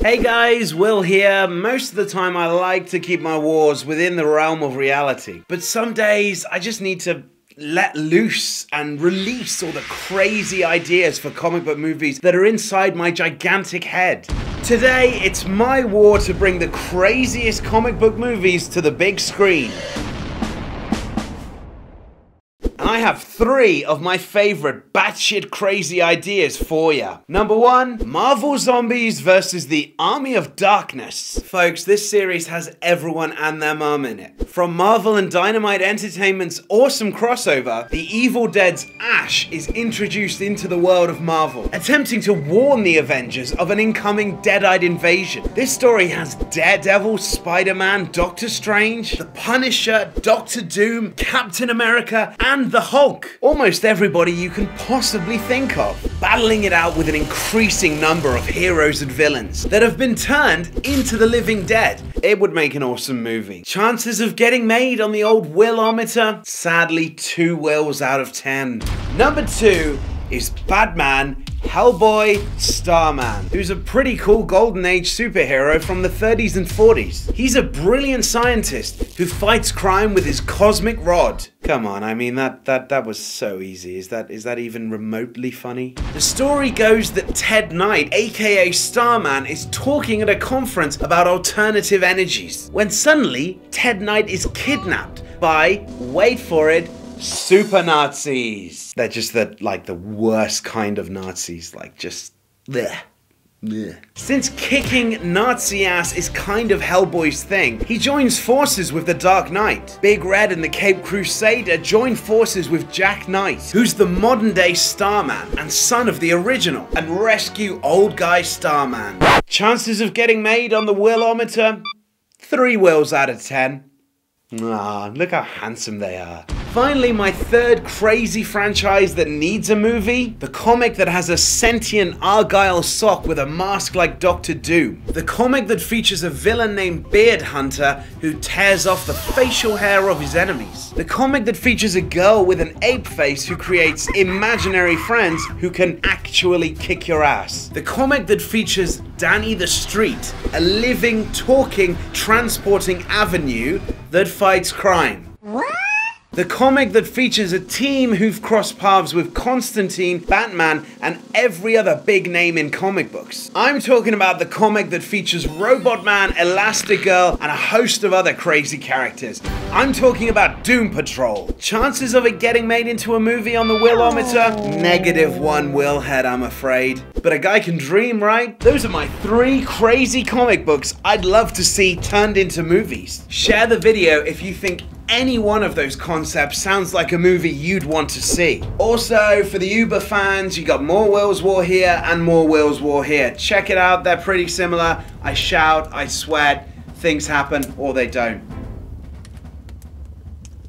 Hey guys, Will here. Most of the time I like to keep my wars within the realm of reality, but some days I just need to let loose and release all the crazy ideas for comic book movies that are inside my gigantic head. Today, it's my war to bring the craziest comic book movies to the big screen. And I have 3 of my favorite batshit crazy ideas for ya. Number 1, Marvel Zombies versus the Army of Darkness. Folks, this series has everyone and their mum in it. From Marvel and Dynamite Entertainment's awesome crossover, the Evil Dead's Ash is introduced into the world of Marvel, attempting to warn the Avengers of an incoming dead-eyed invasion. This story has Daredevil, Spider-Man, Doctor Strange, the Punisher, Doctor Doom, Captain America, and the Hulk. Almost everybody you can possibly think of, battling it out with an increasing number of heroes and villains that have been turned into the living dead. It would make an awesome movie. Chances of getting made on the old Willometer? Sadly, 2 wills out of 10. Number 2 is Batman, Hellboy, Starman, who's a pretty cool golden age superhero from the 30s and 40s. He's a brilliant scientist who fights crime with his cosmic rod. Come on, I mean that was so easy. Is that even remotely funny? The story goes that Ted Knight, aka Starman, is talking at a conference about alternative energies, when suddenly Ted Knight is kidnapped by, wait for it, super Nazis. They're just the worst kind of Nazis, like just bleh. Bleh. Since kicking Nazi ass is kind of Hellboy's thing, he joins forces with the Dark Knight. Big Red and the Cape Crusader join forces with Jack Knight, who's the modern day Starman and son of the original, and rescue old guy Starman. Chances of getting made on the Willometer? 3 wills out of 10. Ah, look how handsome they are. Finally, my 3rd crazy franchise that needs a movie, the comic that has a sentient Argyle sock with a mask like Doctor Doom. The comic that features a villain named Beard Hunter who tears off the facial hair of his enemies. The comic that features a girl with an ape face who creates imaginary friends who can actually kick your ass. The comic that features Danny the Street, a living, talking, transporting avenue that fights crime. What? The comic that features a team who've crossed paths with Constantine, Batman, and every other big name in comic books. I'm talking about the comic that features Robot Man, Elastigirl, and a host of other crazy characters. I'm talking about Doom Patrol. Chances of it getting made into a movie on the Willometer? -1 Willhead, I'm afraid. But a guy can dream, right? Those are my 3 crazy comic books I'd love to see turned into movies. Share the video if you think any one of those concepts sounds like a movie you'd want to see. Also, for the Uber fans, you got more Will's War here and more Will's War here. Check it out, they're pretty similar. I shout, I sweat, things happen, or they don't.